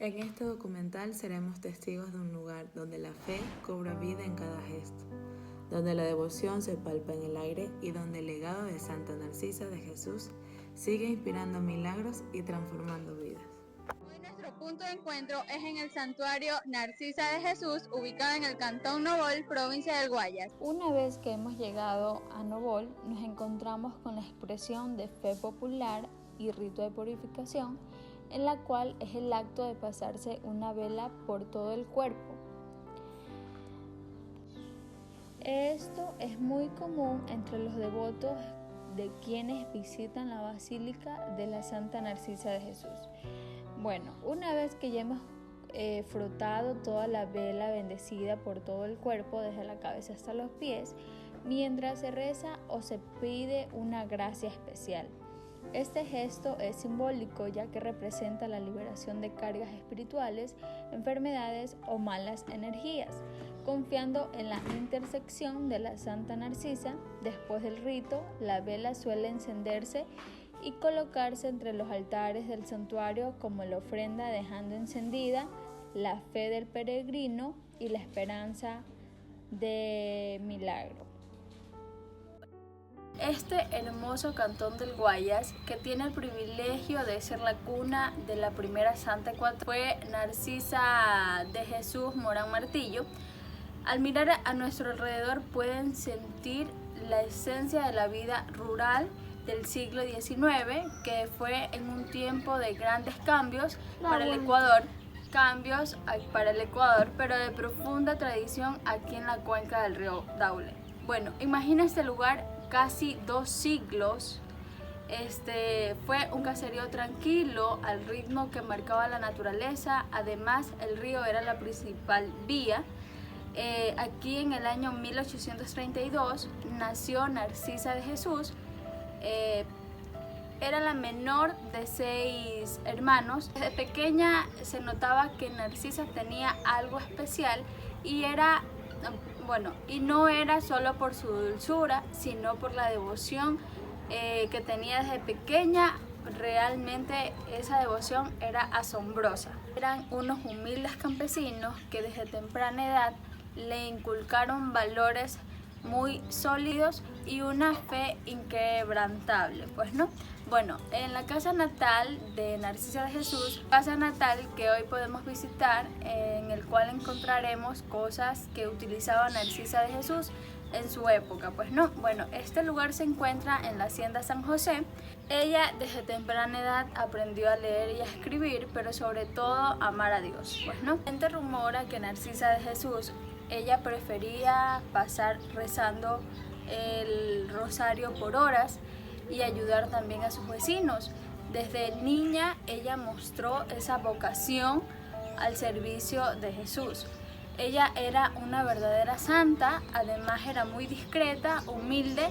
En este documental seremos testigos de un lugar donde la fe cobra vida en cada gesto, donde la devoción se palpa en el aire y donde el legado de Santa Narcisa de Jesús sigue inspirando milagros y transformando vidas. Hoy nuestro punto de encuentro es en el santuario Narcisa de Jesús, ubicado en el cantón Novol, provincia del Guayas. Una vez que hemos llegado a Novol, nos encontramos con la expresión de fe popular y rito de purificación, en la cual es el acto de pasarse una vela por todo el cuerpo. Esto es muy común entre los devotos de quienes visitan la Basílica de la Santa Narcisa de Jesús. Bueno, una vez que ya hemos frotado toda la vela bendecida por todo el cuerpo, desde la cabeza hasta los pies, mientras se reza o se pide una gracia especial. Este gesto es simbólico ya que representa la liberación de cargas espirituales, enfermedades o malas energías. Confiando en la intersección de la Santa Narcisa, después del rito, la vela suele encenderse y colocarse entre los altares del santuario como la ofrenda, dejando encendida la fe del peregrino y la esperanza de milagro. Este hermoso cantón del Guayas, que tiene el privilegio de ser la cuna de la primera santa ecuatoriana, fue Narcisa de Jesús Morán Martillo. Al mirar a nuestro alrededor pueden sentir la esencia de la vida rural del siglo XIX, que fue en un tiempo de grandes cambios para el Ecuador, pero de profunda tradición aquí en la cuenca del río Daule. Bueno, imagina este lugar casi 2 siglos. Fue un caserío tranquilo al ritmo que marcaba la naturaleza. Además, el río era la principal vía. Aquí en el año 1832 nació Narcisa de Jesús. Era la menor de 6 hermanos. Desde pequeña se notaba que Narcisa tenía algo especial y no era solo por su dulzura, sino por la devoción que tenía desde pequeña. Realmente esa devoción era asombrosa. Eran unos humildes campesinos que desde temprana edad le inculcaron valores muy sólidos y una fe inquebrantable, Bueno, en la casa natal de Narcisa de Jesús, casa natal que hoy podemos visitar, en el cual encontraremos cosas que utilizaba Narcisa de Jesús en su época, Bueno, este lugar se encuentra en la hacienda San José. Ella desde temprana edad aprendió a leer y a escribir, pero sobre todo a amar a Dios, La gente rumora que Narcisa de Jesús, ella prefería pasar rezando el rosario por horas y ayudar también a sus vecinos. Desde niña ella mostró esa vocación al servicio de Jesús. Ella era una verdadera santa, además era muy discreta, humilde,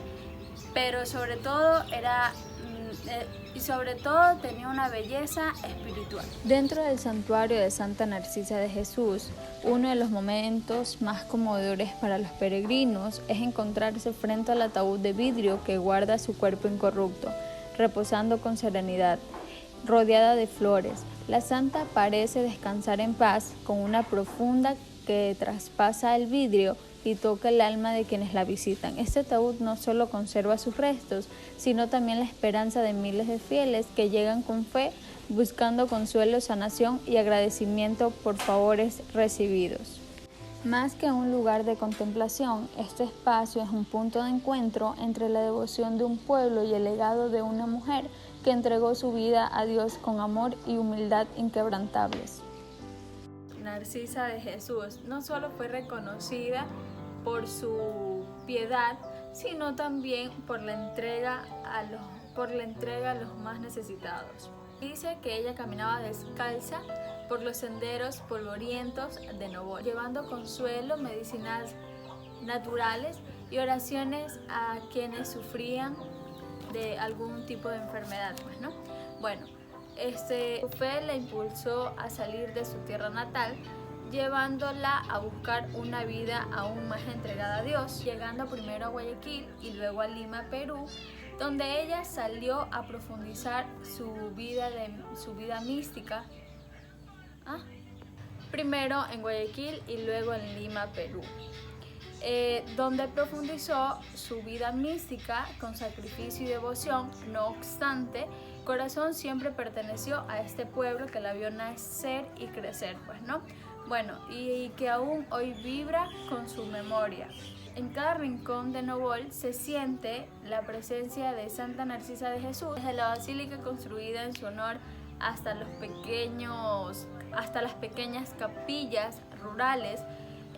pero sobre todo tenía una belleza espiritual. Dentro del santuario de Santa Narcisa de Jesús, uno de los momentos más conmovedores para los peregrinos es encontrarse frente al ataúd de vidrio que guarda su cuerpo incorrupto, reposando con serenidad, rodeada de flores. La santa parece descansar en paz, con una profunda que traspasa el vidrio y toca el alma de quienes la visitan. Este ataúd no solo conserva sus restos, sino también la esperanza de miles de fieles que llegan con fe, buscando consuelo, sanación y agradecimiento por favores recibidos. Más que un lugar de contemplación, este espacio es un punto de encuentro entre la devoción de un pueblo y el legado de una mujer que entregó su vida a Dios con amor y humildad inquebrantables. Narcisa de Jesús no solo fue reconocida por su piedad, sino también por la entrega a los más necesitados. Dice que ella caminaba descalza por los senderos polvorientos de Novol, llevando consuelo, medicinas naturales y oraciones a quienes sufrían de algún tipo de enfermedad, su fe la impulsó a salir de su tierra natal, llevándola a buscar una vida aún más entregada a Dios, llegando primero a Guayaquil y luego a Lima, Perú, donde ella salió a profundizar su vida mística primero en Guayaquil y luego en Lima, Perú, donde profundizó su vida mística con sacrificio y devoción. No obstante, corazón siempre perteneció a este pueblo que la vio nacer y crecer, y que aún hoy vibra con su memoria. En cada rincón de Novol se siente la presencia de Santa Narcisa de Jesús, desde la basílica construida en su honor hasta las pequeñas capillas rurales.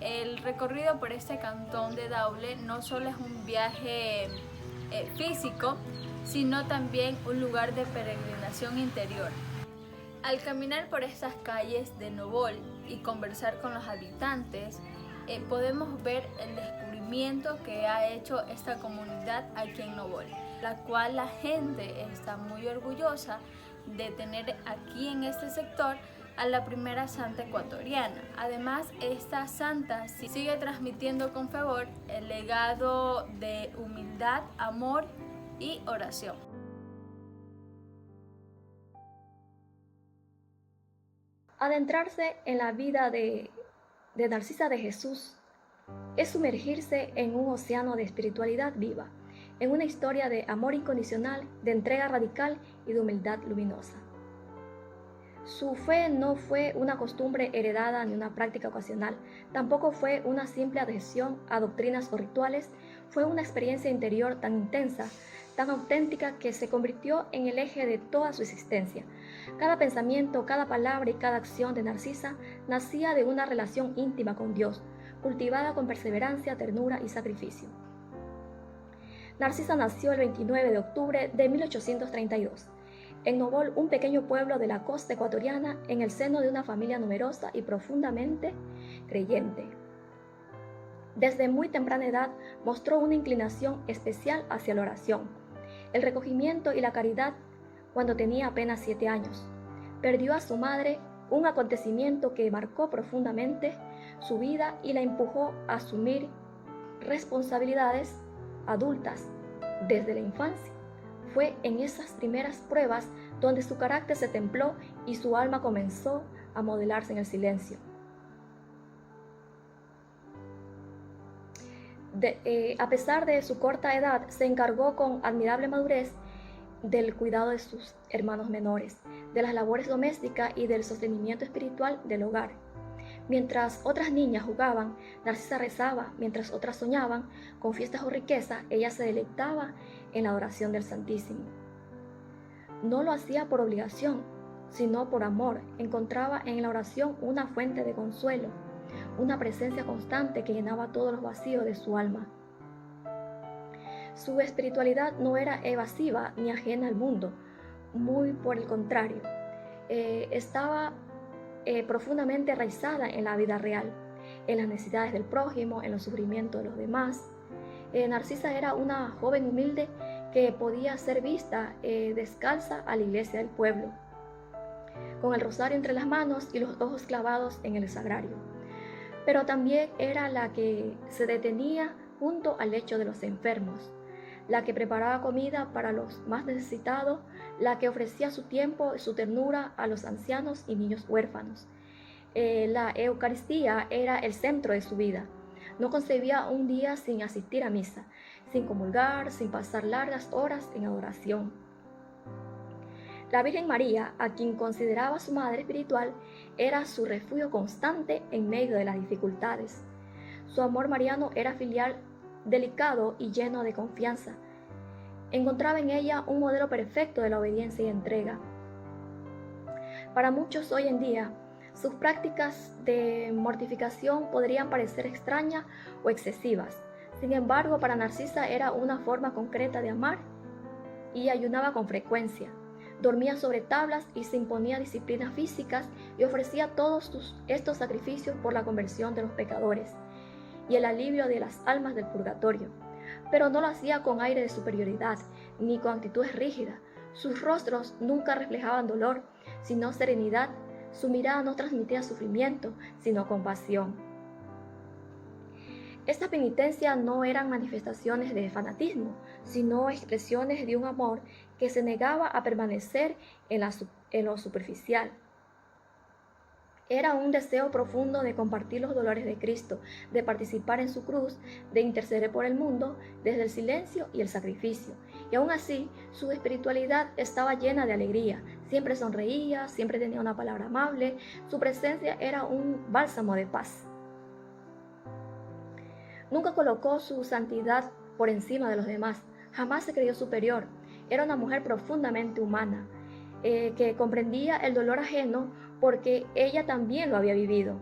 El recorrido por este cantón de Daule no solo es un viaje físico, sino también un lugar de peregrinación interior. Al caminar por estas calles de Novol y conversar con los habitantes, podemos ver el descubrimiento que ha hecho esta comunidad aquí en Novol, la cual la gente está muy orgullosa de tener aquí en este sector a la primera santa ecuatoriana. Además, esta santa sigue transmitiendo con fervor el legado de humildad, amor y oración. Adentrarse en la vida de Narcisa de Jesús es sumergirse en un océano de espiritualidad viva, en una historia de amor incondicional, de entrega radical y de humildad luminosa. Su fe no fue una costumbre heredada ni una práctica ocasional, tampoco fue una simple adhesión a doctrinas o rituales, fue una experiencia interior tan intensa, tan auténtica, que se convirtió en el eje de toda su existencia. Cada pensamiento, cada palabra y cada acción de Narcisa nacía de una relación íntima con Dios, cultivada con perseverancia, ternura y sacrificio. Narcisa nació el 29 de octubre de 1832, en Novol, un pequeño pueblo de la costa ecuatoriana, en el seno de una familia numerosa y profundamente creyente. Desde muy temprana edad mostró una inclinación especial hacia la oración, el recogimiento y la caridad cuando tenía apenas 7 años. Perdió a su madre, un acontecimiento que marcó profundamente su vida y la empujó a asumir responsabilidades adultas desde la infancia. Fue en esas primeras pruebas donde su carácter se templó y su alma comenzó a modelarse en el silencio. A pesar de su corta edad, se encargó con admirable madurez del cuidado de sus hermanos menores, de las labores domésticas y del sostenimiento espiritual del hogar. Mientras otras niñas jugaban, Narcisa rezaba; mientras otras soñaban con fiestas o riqueza, ella se deleitaba en la adoración del Santísimo. No lo hacía por obligación, sino por amor. Encontraba en la oración una fuente de consuelo, una presencia constante que llenaba todos los vacíos de su alma. Su espiritualidad no era evasiva ni ajena al mundo, muy por el contrario, estaba profundamente arraigada en la vida real, en las necesidades del prójimo, en los sufrimientos de los demás. Narcisa era una joven humilde que podía ser vista descalza a la iglesia del pueblo, con el rosario entre las manos y los ojos clavados en el sagrario. Pero también era la que se detenía junto al lecho de los enfermos, la que preparaba comida para los más necesitados, la que ofrecía su tiempo y su ternura a los ancianos y niños huérfanos. La Eucaristía era el centro de su vida. No concebía un día sin asistir a misa, sin comulgar, sin pasar largas horas en adoración. La Virgen María, a quien consideraba su madre espiritual, era su refugio constante en medio de las dificultades. Su amor mariano era filial, delicado y lleno de confianza. Encontraba en ella un modelo perfecto de la obediencia y entrega. Para muchos hoy en día, sus prácticas de mortificación podrían parecer extrañas o excesivas. Sin embargo, para Narcisa era una forma concreta de amar, y ayunaba con frecuencia. Dormía sobre tablas y se imponía disciplinas físicas y ofrecía todos estos sacrificios por la conversión de los pecadores y el alivio de las almas del purgatorio. Pero no lo hacía con aire de superioridad ni con actitudes rígidas. Sus rostros nunca reflejaban dolor, sino serenidad. Su mirada no transmitía sufrimiento, sino compasión. Estas penitencias no eran manifestaciones de fanatismo, sino expresiones de un amor que se negaba a permanecer en lo superficial. Era un deseo profundo de compartir los dolores de Cristo, de participar en su cruz, de interceder por el mundo desde el silencio y el sacrificio. Y aún así, su espiritualidad estaba llena de alegría. Siempre sonreía, siempre tenía una palabra amable. Su presencia era un bálsamo de paz. Nunca colocó su santidad por encima de los demás. Jamás se creyó superior. Era una mujer profundamente humana, que comprendía el dolor ajeno porque ella también lo había vivido.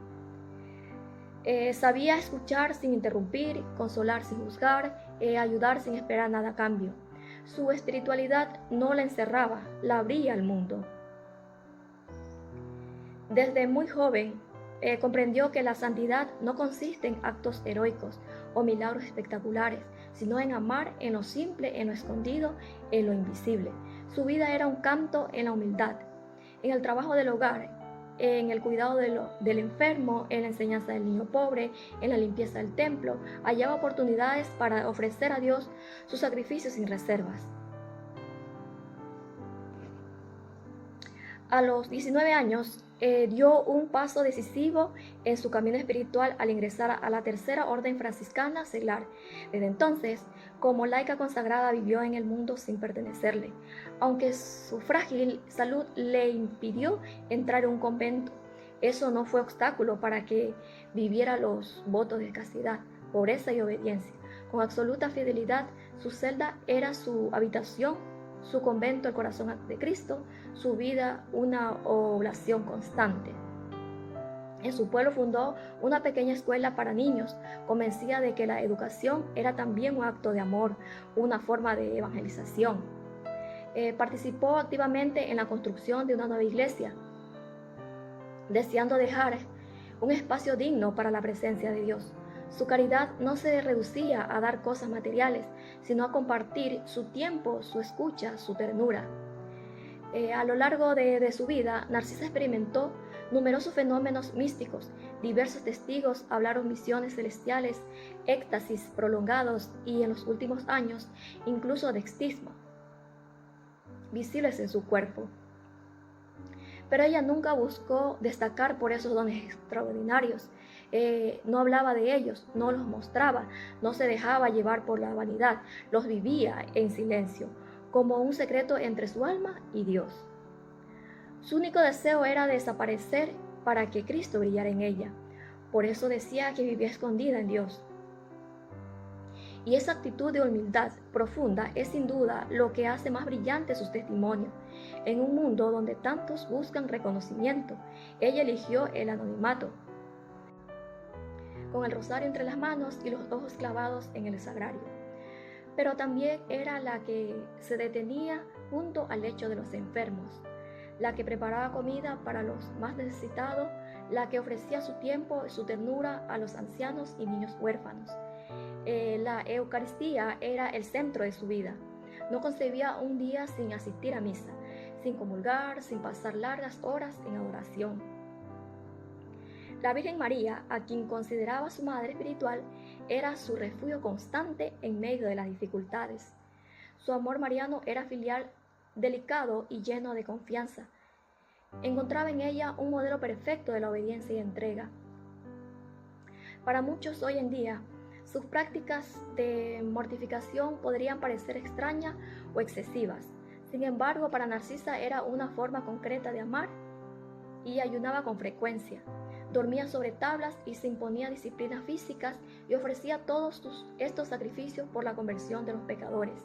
Sabía escuchar sin interrumpir, consolar sin juzgar, ayudar sin esperar nada a cambio. Su espiritualidad no la encerraba, la abría al mundo. Desde muy joven comprendió que la santidad no consiste en actos heroicos o milagros espectaculares, sino en amar en lo simple, en lo escondido, en lo invisible. Su vida era un canto en la humildad, en el trabajo del hogar, en el cuidado del enfermo, en la enseñanza del niño pobre, en la limpieza del templo. Hallaba oportunidades para ofrecer a Dios sus sacrificios sin reservas. A los 19 años dio un paso decisivo en su camino espiritual al ingresar a la Tercera Orden Franciscana Seglar. Desde entonces, como laica consagrada, vivió en el mundo sin pertenecerle, aunque su frágil salud le impidió entrar en un convento. Eso no fue obstáculo para que viviera los votos de castidad, pobreza y obediencia. Con absoluta fidelidad, su celda era su habitación, su convento el corazón de Cristo, su vida una oblación constante. En su pueblo fundó una pequeña escuela para niños, convencida de que la educación era también un acto de amor, una forma de evangelización. Participó activamente en la construcción de una nueva iglesia, deseando dejar un espacio digno para la presencia de Dios. Su caridad no se reducía a dar cosas materiales, sino a compartir su tiempo, su escucha, su ternura. A lo largo de su vida, Narcisa experimentó numerosos fenómenos místicos. Diversos testigos hablaron visiones celestiales, éxtasis prolongados y en los últimos años, incluso de extismo, visibles en su cuerpo. Pero ella nunca buscó destacar por esos dones extraordinarios. No hablaba de ellos, no los mostraba, no se dejaba llevar por la vanidad, los vivía en silencio, como un secreto entre su alma y Dios. Su único deseo era desaparecer para que Cristo brillara en ella. Por eso decía que vivía escondida en Dios. Y esa actitud de humildad profunda es sin duda lo que hace más brillante sus testimonios. En un mundo donde tantos buscan reconocimiento, ella eligió el anonimato, con el rosario entre las manos y los ojos clavados en el sagrario. Pero también era la que se detenía junto al lecho de los enfermos, la que preparaba comida para los más necesitados, la que ofrecía su tiempo y su ternura a los ancianos y niños huérfanos. La Eucaristía era el centro de su vida. No concebía un día sin asistir a misa, sin comulgar, sin pasar largas horas en adoración. La Virgen María, a quien consideraba su madre espiritual, era su refugio constante en medio de las dificultades. Su amor mariano era filial, delicado y lleno de confianza. Encontraba en ella un modelo perfecto de la obediencia y entrega. Para muchos hoy en día, sus prácticas de mortificación podrían parecer extrañas o excesivas. Sin embargo, para Narcisa era una forma concreta de amar y ayunaba con frecuencia. Dormía sobre tablas y se imponía disciplinas físicas y ofrecía todos estos sacrificios por la conversión de los pecadores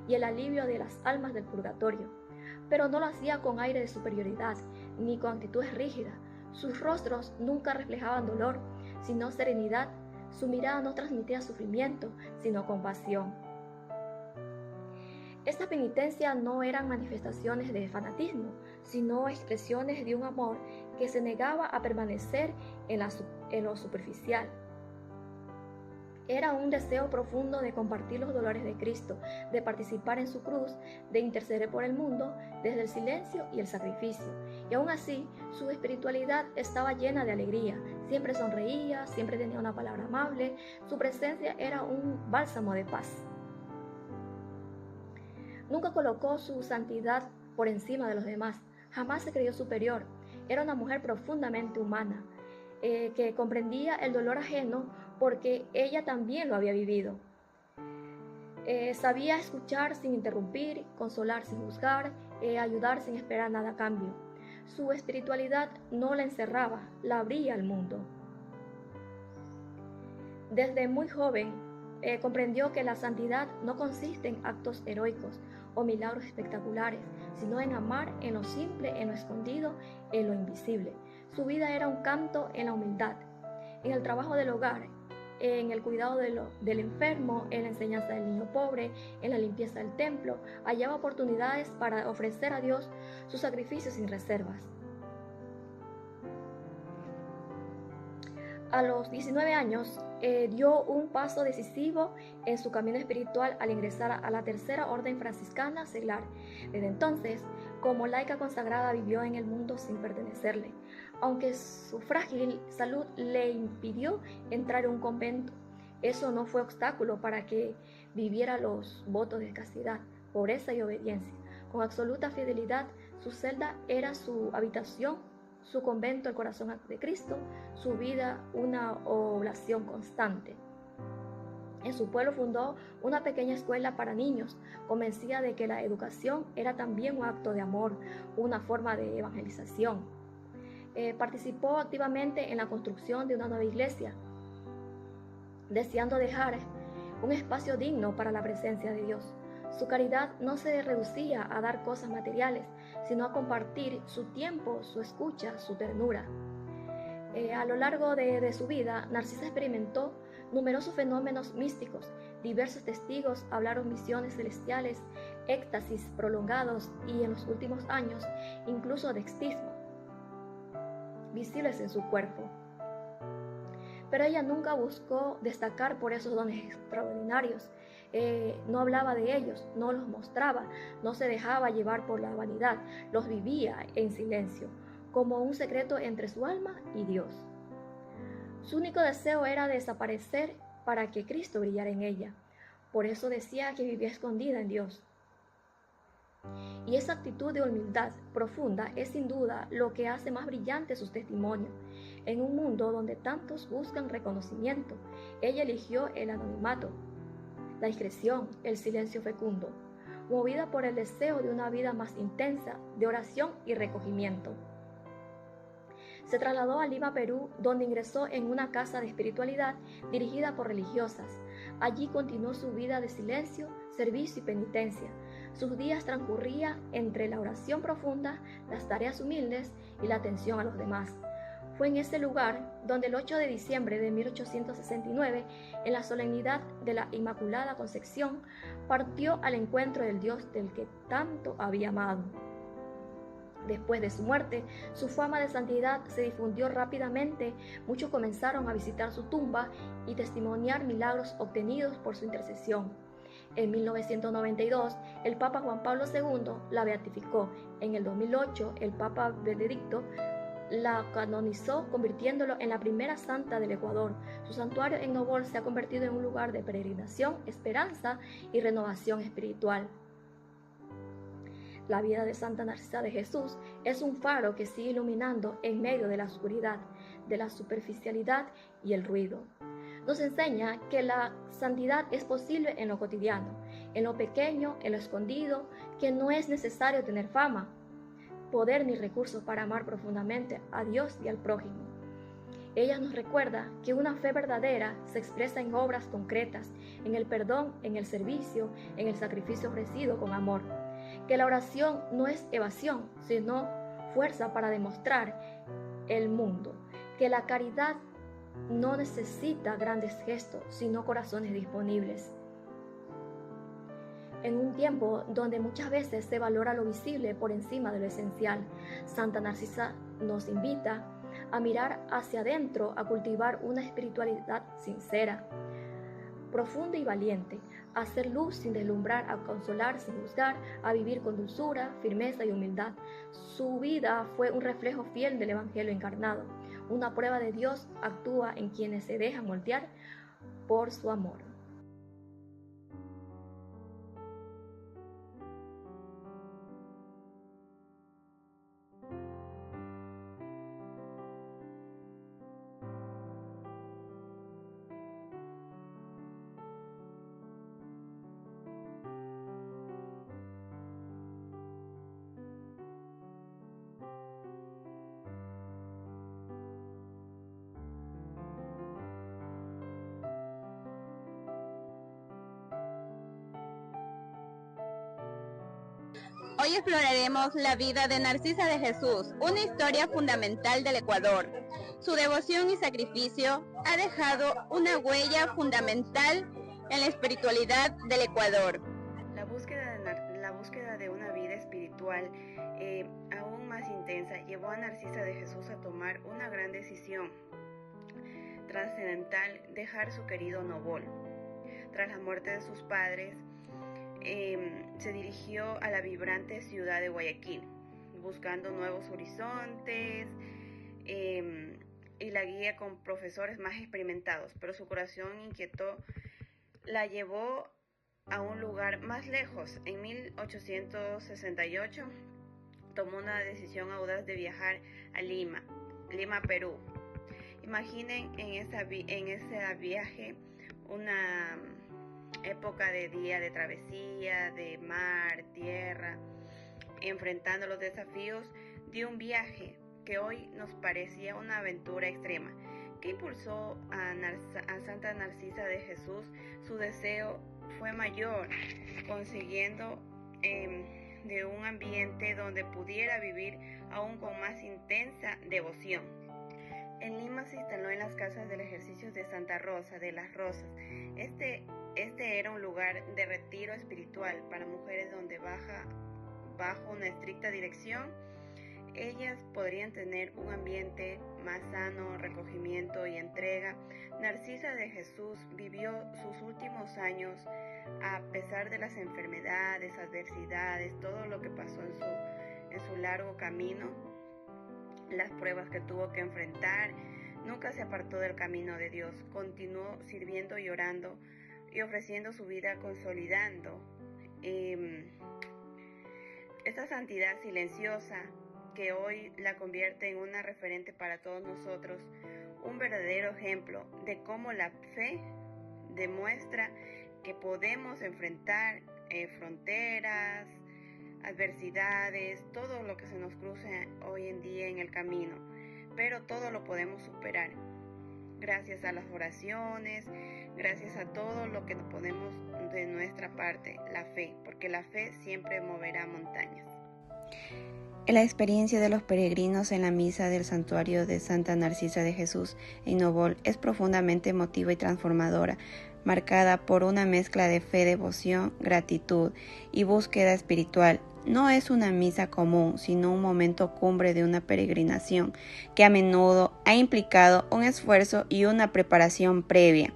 y el alivio de las almas del purgatorio. Pero no lo hacía con aire de superioridad ni con actitudes rígidas. Sus rostros nunca reflejaban dolor, sino serenidad. Su mirada no transmitía sufrimiento, sino compasión. Estas penitencias no eran manifestaciones de fanatismo, sino expresiones de un amor que se negaba a permanecer en lo superficial. Era un deseo profundo de compartir los dolores de Cristo, de participar en su cruz, de interceder por el mundo desde el silencio y el sacrificio. Y aún así, su espiritualidad estaba llena de alegría. Siempre sonreía, siempre tenía una palabra amable. Su presencia era un bálsamo de paz. Nunca colocó su santidad por encima de los demás. Jamás se creyó superior. Era una mujer profundamente humana, que comprendía el dolor ajeno porque ella también lo había vivido. Sabía escuchar sin interrumpir, consolar sin juzgar, ayudar sin esperar nada a cambio. Su espiritualidad no la encerraba, la abría al mundo. Desde muy joven comprendió que la santidad no consiste en actos heroicos o milagros espectaculares, sino en amar en lo simple, en lo escondido, en lo invisible. Su vida era un canto en la humildad, en el trabajo del hogar, en el cuidado del enfermo, en la enseñanza del niño pobre, en la limpieza del templo. Hallaba oportunidades para ofrecer a Dios sus sacrificios sin reservas. A los 19 años dio un paso decisivo en su camino espiritual al ingresar a la Tercera Orden Franciscana Seglar. Desde entonces, como laica consagrada, vivió en el mundo sin pertenecerle, aunque su frágil salud le impidió entrar en un convento. Eso no fue obstáculo para que viviera los votos de castidad, pobreza y obediencia. Con absoluta fidelidad, su celda era su habitación, su convento el corazón de Cristo, su vida una oblación constante. En su pueblo fundó una pequeña escuela para niños, convencida de que la educación era también un acto de amor, una forma de evangelización. Participó activamente en la construcción de una nueva iglesia, deseando dejar un espacio digno para la presencia de Dios. Su caridad no se reducía a dar cosas materiales, sino a compartir su tiempo, su escucha, su ternura. A lo largo de su vida, Narcisa experimentó numerosos fenómenos místicos. Diversos testigos hablaron visiones celestiales, éxtasis prolongados y, en los últimos años, incluso de extismo, visibles en su cuerpo. Pero ella nunca buscó destacar por esos dones extraordinarios. No hablaba de ellos, no los mostraba, no se dejaba llevar por la vanidad, los vivía en silencio, como un secreto entre su alma y Dios. Su único deseo era desaparecer para que Cristo brillara en ella. Por eso decía que vivía escondida en Dios. Y esa actitud de humildad profunda es sin duda lo que hace más brillante sus testimonios. En un mundo donde tantos buscan reconocimiento, ella eligió el anonimato, la discreción, el silencio fecundo, movida por el deseo de una vida más intensa, de oración y recogimiento. Se trasladó a Lima, Perú, donde ingresó en una casa de espiritualidad dirigida por religiosas. Allí continuó su vida de silencio, servicio y penitencia. Sus días transcurrían entre la oración profunda, las tareas humildes y la atención a los demás. Fue en ese lugar donde el 8 de diciembre de 1869, en la solemnidad de la Inmaculada Concepción, partió al encuentro del Dios del que tanto había amado. Después de su muerte, su fama de santidad se difundió rápidamente. Muchos comenzaron a visitar su tumba y testimoniar milagros obtenidos por su intercesión. En 1992, el Papa Juan Pablo II la beatificó. En el 2008, el Papa Benedicto la canonizó, convirtiéndolo en la primera santa del Ecuador. Su santuario en Novol se ha convertido en un lugar de peregrinación, esperanza y renovación espiritual. La vida de Santa Narcisa de Jesús es un faro que sigue iluminando en medio de la oscuridad, de la superficialidad y el ruido. Nos enseña que la santidad es posible en lo cotidiano, en lo pequeño, en lo escondido, que no es necesario tener fama, poder ni recursos para amar profundamente a Dios y al prójimo. Ella nos recuerda que una fe verdadera se expresa en obras concretas, en el perdón, en el servicio, en el sacrificio ofrecido con amor. Que la oración no es evasión, sino fuerza para demostrar el mundo. Que la caridad no necesita grandes gestos, sino corazones disponibles. En un tiempo donde muchas veces se valora lo visible por encima de lo esencial, Santa Narcisa nos invita a mirar hacia adentro, a cultivar una espiritualidad sincera, profunda y valiente, a hacer luz sin deslumbrar, a consolar sin juzgar, a vivir con dulzura, firmeza y humildad. Su vida fue un reflejo fiel del Evangelio encarnado. Una prueba de Dios actúa en quienes se dejan moldear por su amor. Hoy exploraremos la vida de Narcisa de Jesús, una historia fundamental del Ecuador. Su devoción y sacrificio ha dejado una huella fundamental en la espiritualidad del Ecuador. La búsqueda de una vida espiritual aún más intensa llevó a Narcisa de Jesús a tomar una gran decisión trascendental: dejar su querido Novol. Tras la muerte de sus padres, se dirigió a la vibrante ciudad de Guayaquil, buscando nuevos horizontes y la guía con profesores más experimentados, pero su corazón inquieto la llevó a un lugar más lejos. En 1868 tomó una decisión audaz de viajar a Lima, Perú. Imaginen en ese viaje una época de día de travesía, de mar, tierra, enfrentando los desafíos de un viaje que hoy nos parecía una aventura extrema. ¿Qué impulsó a Santa Narcisa de Jesús? Su deseo fue mayor, consiguiendo de un ambiente donde pudiera vivir aún con más intensa devoción. En Lima se instaló en las casas del ejercicio de Santa Rosa de las Rosas. Este era un lugar de retiro espiritual para mujeres donde bajo una estricta dirección ellas podrían tener un ambiente más sano, recogimiento y entrega. Narcisa de Jesús vivió sus últimos años a pesar de las enfermedades, adversidades, todo lo que pasó en su largo camino, las pruebas que tuvo que enfrentar. Nunca se apartó del camino de Dios, continuó sirviendo y orando y ofreciendo su vida, consolidando esta santidad silenciosa que hoy la convierte en una referente para todos nosotros, un verdadero ejemplo de cómo la fe demuestra que podemos enfrentar fronteras, adversidades, todo lo que se nos cruce hoy en día en el camino, pero todo lo podemos superar gracias a las oraciones, gracias a todo lo que ponemos de nuestra parte, la fe, porque la fe siempre moverá montañas. La experiencia de los peregrinos en la misa del santuario de Santa Narcisa de Jesús en Novol es profundamente emotiva y transformadora, marcada por una mezcla de fe, devoción, gratitud y búsqueda espiritual. No es una misa común, sino un momento cumbre de una peregrinación que a menudo ha implicado un esfuerzo y una preparación previa.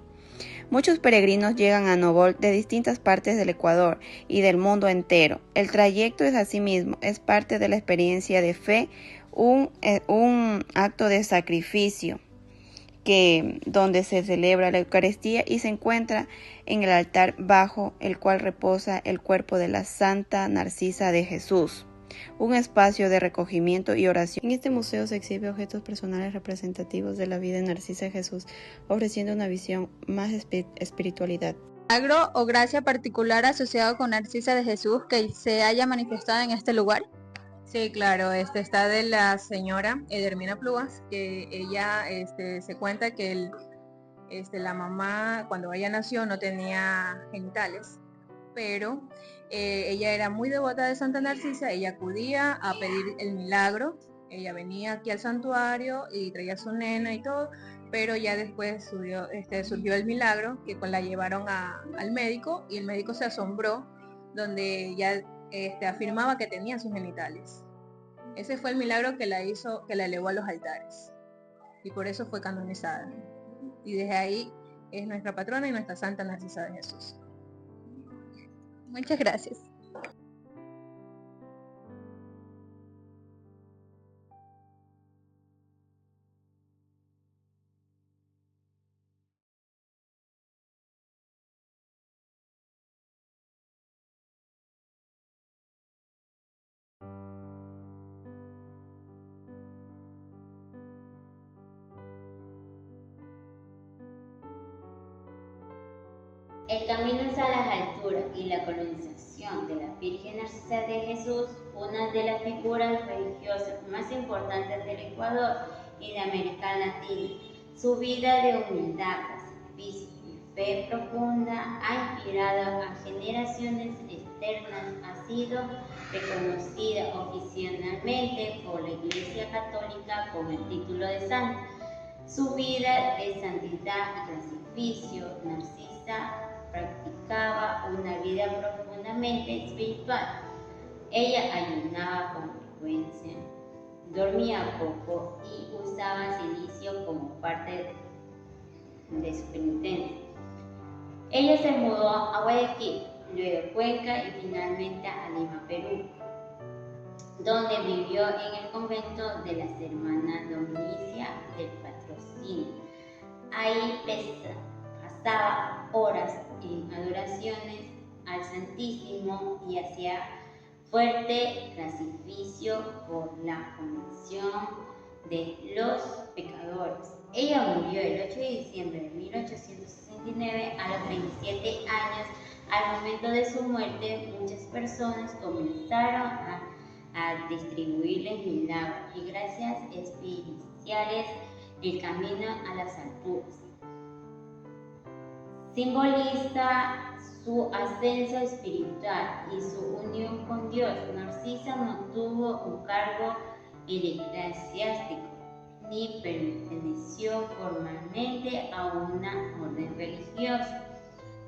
Muchos peregrinos llegan a Novol de distintas partes del Ecuador y del mundo entero. El trayecto asimismo es parte de la experiencia de fe, un acto de sacrificio donde se celebra la Eucaristía y se encuentra en el altar bajo el cual reposa el cuerpo de la Santa Narcisa de Jesús, un espacio de recogimiento y oración. En este museo se exhiben objetos personales representativos de la vida de Narcisa de Jesús, ofreciendo una visión más espiritualidad. ¿Milagro o gracia particular asociado con Narcisa de Jesús que se haya manifestado en este lugar? Sí, claro, está de la señora Edermina Plugas, que ella se cuenta que la mamá cuando ella nació no tenía genitales, pero ella era muy devota de Santa Narcisa, ella acudía a pedir el milagro, ella venía aquí al santuario y traía a su nena y todo, pero ya después surgió el milagro, que la llevaron al médico y el médico se asombró, donde ya afirmaba que tenía sus genitales. Ese fue el milagro que la elevó a los altares y por eso fue canonizada. Y desde ahí es nuestra patrona y nuestra Santa Narcisa de Jesús. Muchas gracias. El camino hacia las alturas y la colonización de la Virgen Narcisa de Jesús, una de las figuras religiosas más importantes del Ecuador y de América Latina. Su vida de humildad, sacrificio y fe profunda ha inspirado a generaciones eternas ha sido reconocida oficialmente por la Iglesia Católica con el título de santa. Su vida de santidad y sacrificio, Narcisa practicaba una vida profundamente espiritual. Ella ayunaba con frecuencia, dormía poco y usaba silicio como parte de su penitencia. Ella se mudó a Guayaquil, luego a Cuenca y finalmente a Lima, Perú, donde vivió en el convento de las Hermanas Dominica del Patrocinio. Ahí pasaba horas en adoraciones al Santísimo y hacía fuerte sacrificio por la conversión de los pecadores. Ella murió el 8 de diciembre de 1869 a los 27 años. Al momento de su muerte, muchas personas comenzaron a distribuirles milagros y gracias especiales el camino a las alturas. Simboliza su ascenso espiritual y su unión con Dios. Narcisa no tuvo un cargo eclesiástico ni perteneció formalmente a una orden religiosa,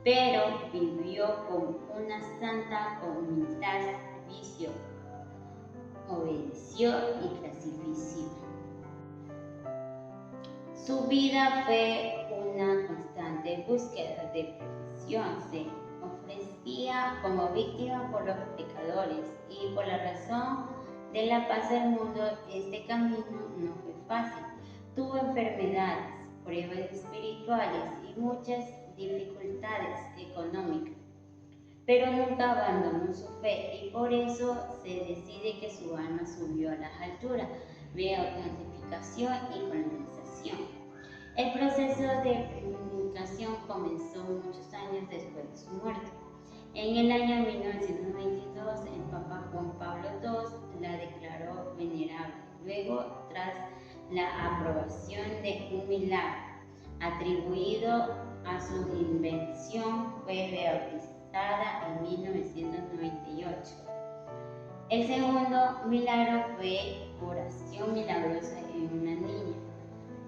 pero vivió como una santa con humildad, servicio, obedeció y clasifició. Su vida fue una constante búsqueda de perfección. Se ofrecía como víctima por los pecadores y por la razón de la paz del mundo. Este camino no fue fácil. Tuvo enfermedades, pruebas espirituales y muchas dificultades económicas, pero nunca abandonó su fe y por eso se decide que su alma subió a las alturas, vía santificación y canonización. El proceso de purificación comenzó muchos años después de su muerte. En el año 1992, el Papa Juan Pablo II la declaró venerable. Luego, tras la aprobación de un milagro atribuido a su invención, fue bautizada en 1998. El segundo milagro fue curación milagrosa en una niña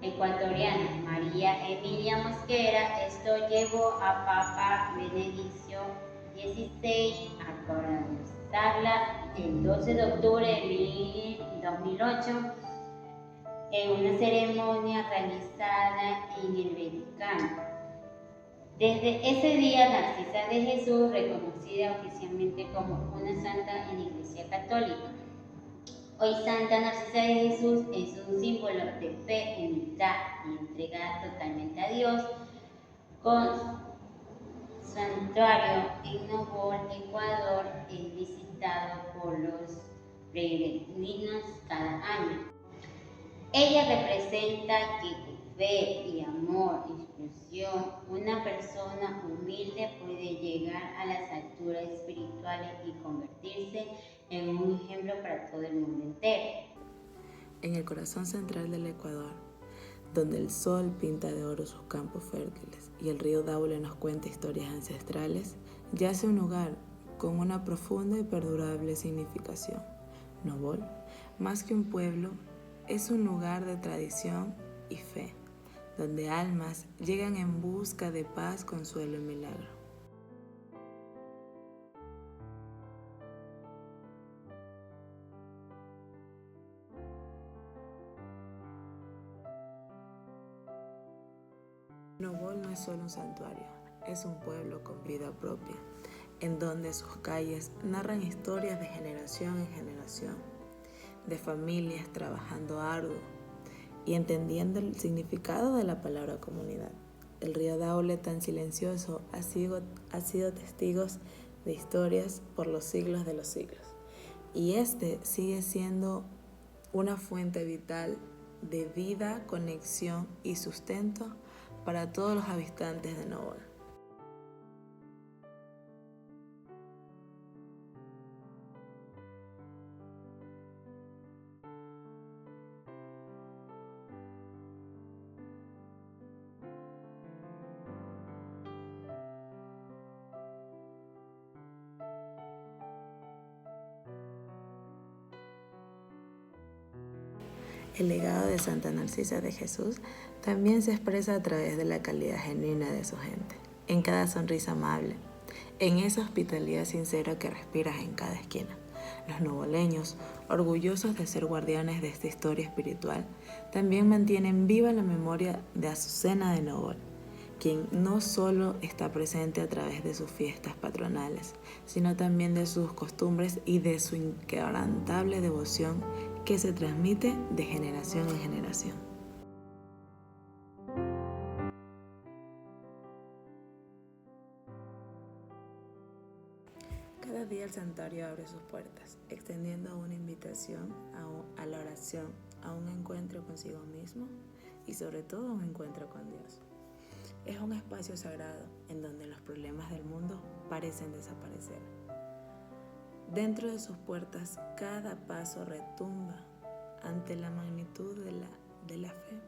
ecuatoriana, María Emilia Mosquera. Esto llevó a Papa Benedicto XVI a canonizarla el 12 de octubre de 2008 en una ceremonia realizada en el Vaticano. Desde ese día, Narcisa de Jesús, reconocida oficialmente como una santa en la Iglesia Católica. Hoy Santa Narcisa de Jesús es un símbolo de fe, humildad y entrega totalmente a Dios. Con santuario en Nobol, Ecuador, es visitado por los peregrinos cada año. Ella representa que con fe y amor, inspiración, una persona humilde puede llegar a las alturas espirituales y convertirse en un ejemplo para todo el mundo entero. En el corazón central del Ecuador, donde el sol pinta de oro sus campos fértiles y el río Daule nos cuenta historias ancestrales, yace un lugar con una profunda y perdurable significación. Nobol, más que un pueblo, es un lugar de tradición y fe, donde almas llegan en busca de paz, consuelo y milagro. Nobol no es solo un santuario, es un pueblo con vida propia, en donde sus calles narran historias de generación en generación, de familias trabajando arduo y entendiendo el significado de la palabra comunidad. El río Daule, tan silencioso, ha sido testigo de historias por los siglos de los siglos. Y este sigue siendo una fuente vital de vida, conexión y sustento para todos los habitantes de Nobol. El legado de Santa Narcisa de Jesús también se expresa a través de la calidad genuina de su gente, en cada sonrisa amable, en esa hospitalidad sincera que respiras en cada esquina. Los novoleños, orgullosos de ser guardianes de esta historia espiritual, también mantienen viva la memoria de Azucena de Novol, quien no solo está presente a través de sus fiestas patronales, sino también de sus costumbres y de su inquebrantable devoción que se transmite de generación en generación. Cada día el santuario abre sus puertas, extendiendo una invitación a la oración, a un encuentro consigo mismo y sobre todo a un encuentro con Dios. Es un espacio sagrado en donde los problemas del mundo parecen desaparecer. Dentro de sus puertas, cada paso retumba ante la magnitud de la fe,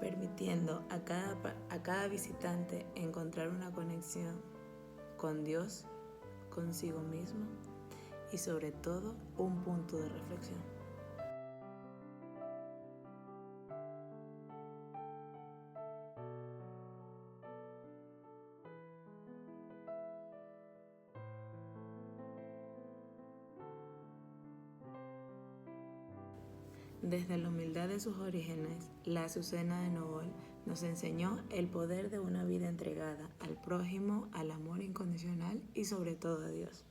permitiendo a cada visitante encontrar una conexión con Dios, consigo mismo y sobre todo un punto de reflexión. Desde la humildad de sus orígenes, la Azucena de Novol nos enseñó el poder de una vida entregada al prójimo, al amor incondicional y sobre todo a Dios.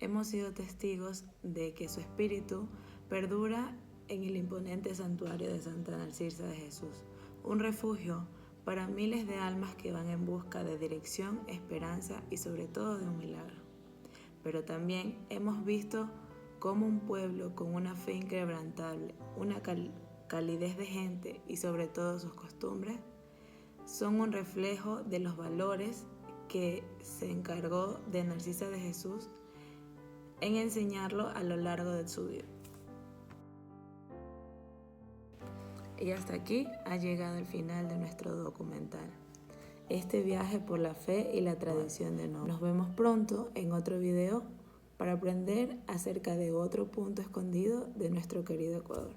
Hemos sido testigos de que su espíritu perdura en el imponente santuario de Santa Narcisa de Jesús, un refugio para miles de almas que van en busca de dirección, esperanza y sobre todo de un milagro. Pero también hemos visto cómo un pueblo con una fe inquebrantable, una calidez de gente y sobre todo sus costumbres, son un reflejo de los valores que se encargó de Narcisa de Jesús en enseñarlo a lo largo de su vida. Y hasta aquí ha llegado el final de nuestro documental. Este viaje por la fe y la tradición de Novol. Nos vemos pronto en otro video para aprender acerca de otro punto escondido de nuestro querido Ecuador.